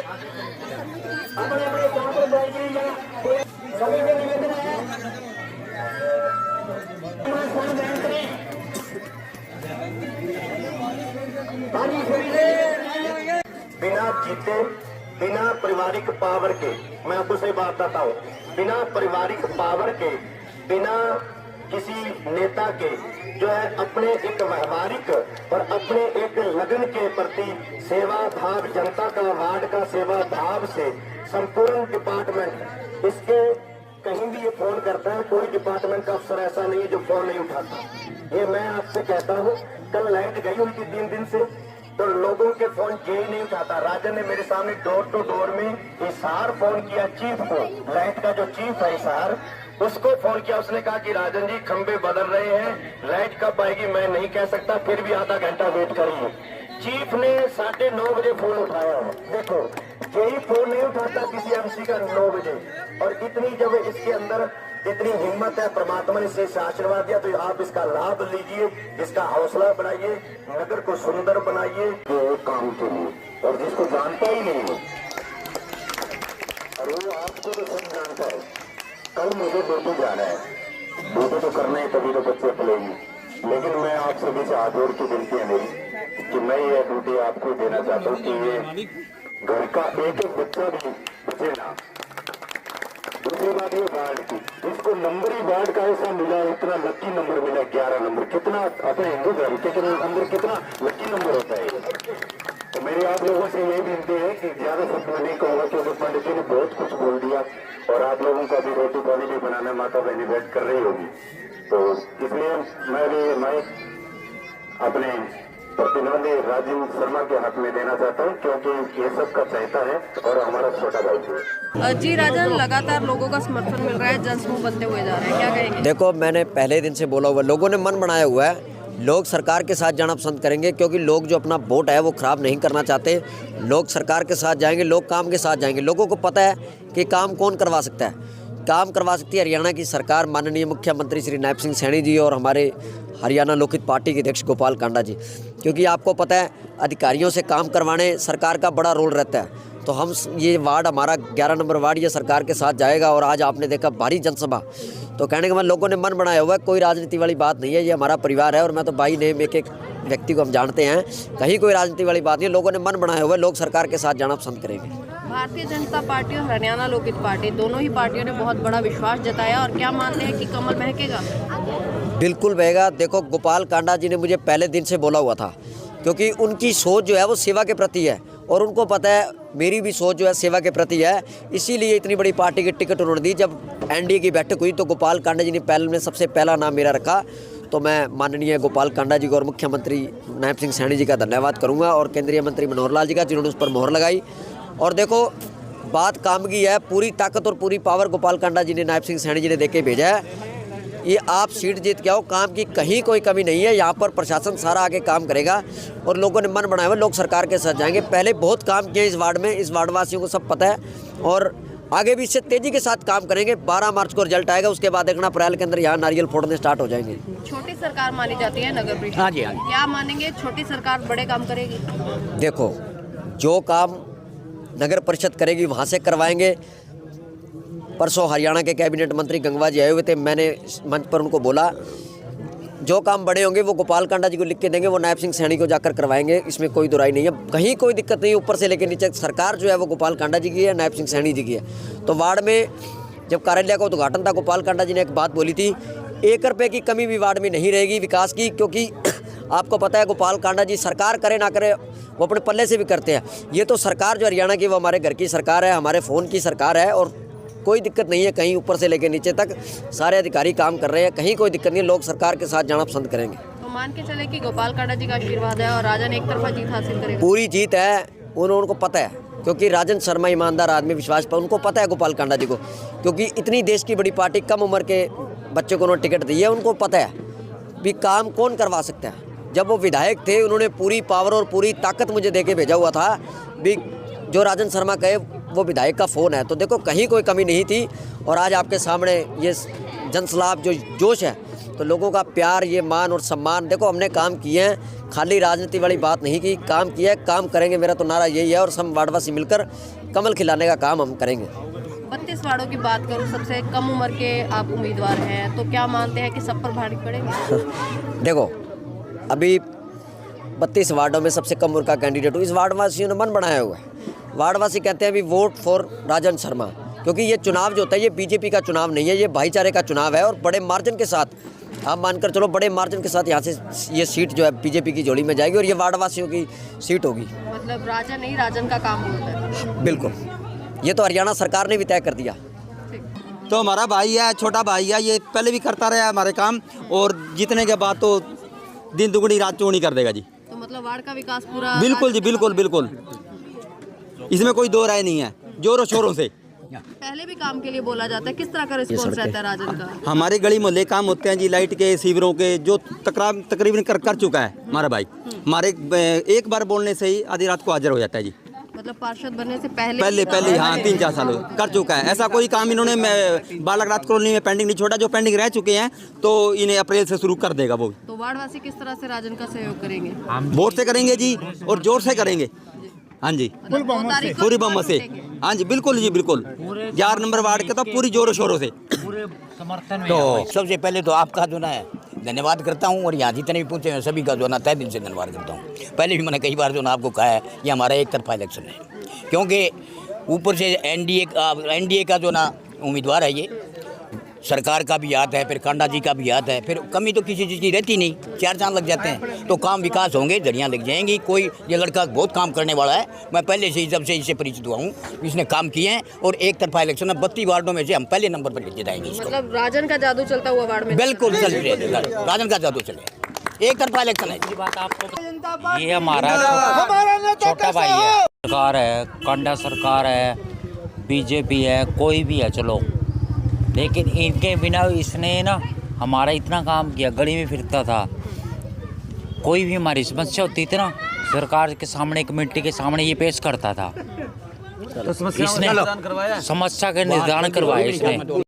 अपने अपने काम पर बैठिए या सभी को निवेदन है फोन बैन करें। बिना जीते, बिना पारिवारिक पावर के, मैं आपको सही बात बताता हूँ, बिना पारिवारिक पावर के, बिना किसी नेता के जो है अपने एक व्यवहारिक और अपने एक लगन के प्रति सेवा भाव, जनता का वार्ड का सेवा भाव से संपूर्ण डिपार्टमेंट इसके कहीं भी ये फोन करता है, कोई डिपार्टमेंट का अफसर ऐसा नहीं है जो फोन नहीं उठाता। ये मैं आपसे कहता हूँ, कल लाइट गई हुई थी 3 दिन से, तो लोगों के फोन यही नहीं उठाता। राजन ने मेरे सामने डोर टू डोर में हिसार फोन किया, चीफ को, लाइट का जो चीफ है हिसार, उसको फोन किया। उसने कहा कि राजन जी खंबे बदल रहे हैं, लाइट कब आएगी मैं नहीं कह सकता, फिर भी आधा घंटा वेट करिए। चीफ ने 9:30 बजे फोन उठाया है। देखो यही फोन नहीं उठाता किसी एमसी का 9 बजे। और इतनी जब इसके अंदर इतनी हिम्मत है, परमात्मा ने इसे आशीर्वाद दिया, तो आप इसका लाभ लीजिए, इसका हौसला बढ़ाइए, नगर को सुंदर बनाइए काम के लिए। और जिसको जानता ही नहीं है और वो आपको तो सब जानता है, कल मुझे ड्यूटी जाना है, ड्यूटी तो करना ही तभी तो बच्चे पलेंगे। लेकिन मैं आप सभी से हाथ जोड़ के विनती है मेरी कि मैं ये ड्यूटी आपको देना चाहता हूँ कि ये घर का एक एक बच्चा भी बचे ना। दूसरी बात ये वार्ड की, इसको नंबर ही वार्ड का ऐसा मिला, इतना लकी नंबर मिला, 11 नंबर। कितना अपने हिंदू धर्म के अंदर कितना लकी नंबर होता है। तो मेरी आप लोगों से यही विनती है कि ज्यादा शब्द में नहीं कहूँगा क्योंकि पंडित जी ने बहुत कुछ बोल दिया और आप लोगों का भी रोटी पानी भी बनाना माता बहनी वेट कर रही होगी। तो इसलिए मैं अपने प्रतिनिधि राजीव शर्मा के हाथ में देना चाहता हूं, क्योंकि ये सब का चाहता है और हमारा छोटा भाई है। जी राजन, लगातार लोगों का समर्थन मिल रहा है, जनसमूह बनते हुए जा रहे हैं, क्या कहेंगे? देखो, मैंने पहले दिन से बोला हुआ, लोगों ने मन बनाया हुआ है, लोग सरकार के साथ जाना पसंद करेंगे, क्योंकि लोग जो अपना वोट है वो खराब नहीं करना चाहते। लोग सरकार के साथ जाएंगे, लोग काम के साथ जाएंगे। लोगों को पता है कि काम कौन करवा सकता है। काम करवा सकती है हरियाणा की सरकार, माननीय मुख्यमंत्री श्री नायब सिंह सैनी जी और हमारे हरियाणा लोकहित पार्टी के अध्यक्ष गोपाल कांडा जी। क्योंकि आपको पता है अधिकारियों से काम करवाने सरकार का बड़ा रोल रहता है। तो हम ये वार्ड, हमारा 11 नंबर वार्ड, ये सरकार के साथ जाएगा। और आज आपने देखा भारी जनसभा, तो कहने के बाद लोगों ने मन बनाया हुआ है। कोई राजनीति वाली बात नहीं है, ये हमारा परिवार है और मैं तो भाई नेम एक एक व्यक्ति को हम जानते हैं, कहीं कोई राजनीति वाली बात नहीं है। लोगों ने मन बनाया हुआ है, लोग सरकार के साथ जाना पसंद करेंगे। भारतीय जनता पार्टी और हरियाणा लोकहित पार्टी दोनों ही पार्टियों ने बहुत बड़ा विश्वास जताया, और क्या मानते हैं कि कमल महकेगा? बिल्कुल बहेगा। देखो, गोपाल कांडा जी ने मुझे पहले दिन से बोला हुआ था, क्योंकि उनकी सोच जो है वो सेवा के प्रति है और उनको पता है मेरी भी सोच जो है सेवा के प्रति है। इसीलिए इतनी बड़ी पार्टी की टिकट उन्होंने दी। जब एनडीए की बैठक हुई तो गोपाल कांडा जी ने पहले में सबसे पहला नाम मेरा रखा। तो मैं माननीय गोपाल कांडा जी को और मुख्यमंत्री नायब सिंह सैनी जी का धन्यवाद करूंगा और केंद्रीय मंत्री मनोहर लाल जी का, जिन्होंने उस पर मोहर लगाई। और देखो, बात काम की है, पूरी ताकत और पूरी पावर गोपाल कांडा जी ने, नायब सिंह सैनी जी ने देके भेजा है। ये आप सीट जीत के आओ, काम की कहीं कोई कमी नहीं है। यहाँ पर प्रशासन सारा आगे काम करेगा और लोगों ने मन बनाया हुआ, लोग सरकार के साथ जाएंगे। पहले बहुत काम किए इस वार्ड में, इस वार्ड वासियों को सब पता है और आगे भी इससे तेजी के साथ काम करेंगे। 12 मार्च को रिजल्ट आएगा, उसके बाद देखना अप्रैल के अंदर यहाँ नारियल फोड़ने स्टार्ट हो जाएंगे। छोटी सरकार मानी जाती है नगर परिषद। हाँ जी, क्या मानेंगे, छोटी सरकार बड़े काम करेगी? देखो, जो काम नगर परिषद करेगी वहाँ से करवाएंगे। परसों हरियाणा के कैबिनेट मंत्री गंगवा जी आए हुए थे, मैंने मंच पर उनको बोला जो काम बड़े होंगे वो गोपाल कांडा जी को लिख के देंगे, वो नायब सिंह सैनी को जाकर करवाएंगे। इसमें कोई दुराई नहीं है, कहीं कोई दिक्कत नहीं है। ऊपर से लेकर नीचे सरकार जो है वो गोपाल कांडा जी की है, नायब सिंह सैनी जी की है। तो वार्ड में जब कार्यालय का उद्घाटन था, गोपाल कांडा जी ने एक बात बोली थी, 1 रुपये की कमी भी वार्ड में नहीं रहेगी विकास की। क्योंकि आपको पता है गोपाल कांडा जी सरकार करे ना करे वो अपने पल्ले से भी करते हैं। ये तो सरकार जो हरियाणा की वो हमारे घर की सरकार है, हमारे फ़ोन की सरकार है और कोई दिक्कत नहीं है। कहीं ऊपर से लेकर नीचे तक सारे अधिकारी काम कर रहे हैं, कहीं कोई दिक्कत नहीं है। लोग सरकार के साथ जाना पसंद करेंगे। तो मान के चले कि गोपाल कांडा जी का आशीर्वाद है और राजन एक तरफा जीत हासिल करेगा? पूरी जीत है, उनको पता है, क्योंकि राजन शर्मा ईमानदार आदमी, विश्वास पर उनको पता है गोपाल कांडा जी को, क्योंकि इतनी देश की बड़ी पार्टी, कम उम्र के बच्चे को उन्होंने टिकट दी है। उनको पता है भी काम कौन करवा सकता है। जब वो विधायक थे उन्होंने पूरी पावर और पूरी ताकत मुझे देके भेजा हुआ था भी जो राजन शर्मा कहे वो विधायक का फ़ोन है। तो देखो, कहीं कोई कमी नहीं थी और आज आपके सामने ये जनसलाब जो जोश है, तो लोगों का प्यार, ये मान और सम्मान, देखो हमने काम किए हैं खाली राजनीति वाली बात नहीं की, काम किया है, काम करेंगे, मेरा तो नारा यही है। और सब वार्डवासी मिलकर कमल खिलाने का काम हम करेंगे। 32 वार्डों की बात करूं, सबसे कम उम्र के आप उम्मीदवार हैं, तो क्या मानते हैं कि सब पर भारी पड़ेंगे? देखो, अभी 32 वार्डों में सबसे कम उम्र का कैंडिडेट हूँ। इस वार्डवासियों ने मन बनाया हुआ है। वार्डवासी कहते हैं अभी वोट फॉर राजन शर्मा, क्योंकि ये चुनाव जो होता है ये बीजेपी का चुनाव नहीं है, ये भाईचारे का चुनाव है। और बड़े मार्जिन के साथ, आप मानकर चलो, बड़े मार्जिन के साथ यहाँ से ये सीट जो है बीजेपी की झोली में जाएगी और ये वार्डवासियों की सीट होगी। मतलब राजन नहीं, राजन का काम होता है। बिल्कुल, ये तो हरियाणा सरकार ने भी तय कर दिया। तो हमारा भाई है, छोटा भाई है, ये पहले भी करता रहा है हमारे काम, और जीतने के बाद तो दिन दुगनी रात चौगुनी कर देगा जी। तो मतलब वार्ड का विकास पूरा? बिल्कुल जी, बिल्कुल बिल्कुल, इसमें कोई दो राय नहीं है, जोरों शोरों से। पहले भी काम के लिए बोला जाता है, किस तरह का रिस्पॉन्स रहता है राजन का? हमारे गली मोहल्ले काम होते हैं जी, लाइट के, सीवरों के, जो तकरीबन कर चुका है हमारा भाई। हमारे एक बार बोलने से ही आधी रात को हाजिर हो जाता है जी। मतलब पार्षद बनने से पहले हाँ, 3-4 साल कर चुका है। ऐसा कोई काम इन्होंने बालकनाथ कॉलोनी में पेंडिंग नहीं छोड़ा, जो पेंडिंग रह चुके हैं तो इन्हें अप्रैल से शुरू कर देगा वो। तो वार्डवासी किस तरह से राजन का सहयोग करेंगे? वोट से करेंगे जी, और जोर से करेंगे। हाँ जी, पूरी बहुमत से। हाँ जी, बिल्कुल जी, बिल्कुल। 11 नंबर वार्ड के तो पूरी जोरों शोरों से। तो सबसे पहले तो आपका जो ना है धन्यवाद करता हूँ, और यहाँ जितने भी पूछे हैं सभी का जो ना तहे दिल से धन्यवाद करता हूँ। पहले भी मैंने कई बार जो ना आपको कहा है, ये हमारा एक तरफा इलेक्शन है, क्योंकि ऊपर से एनडीए का जो ना उम्मीदवार है, ये सरकार का भी याद है, फिर कांडा जी का भी याद है, फिर कमी तो किसी चीज़ की रहती नहीं, 4 चांद लग जाते हैं, तो काम विकास होंगे, जड़ियाँ लग जाएंगी। कोई ये लड़का बहुत काम करने वाला है, मैं पहले से ही जब से इससे परिचित हुआ हूँ, इसने काम किए हैं, और एक तरफा इलेक्शन है, 32 वार्डों में से हम पहले नंबर पर जिताएंगे इसको। मतलब राजन का जादू चलता हुआ वार्ड में? बिल्कुल चल रहे, राजन का जादू चले, एक तरफा इलेक्शन है। ये हमारा छोटा भाई है, सरकार है, कांडा सरकार है, बीजेपी है, कोई भी है, चलो, लेकिन इनके बिना इसने ना हमारा इतना काम किया। गली में फिरता था, कोई भी हमारी समस्या होती थी ना, सरकार के सामने, कमेटी के सामने ये पेश करता था। इसने समस्या का निदान करवाया इसने।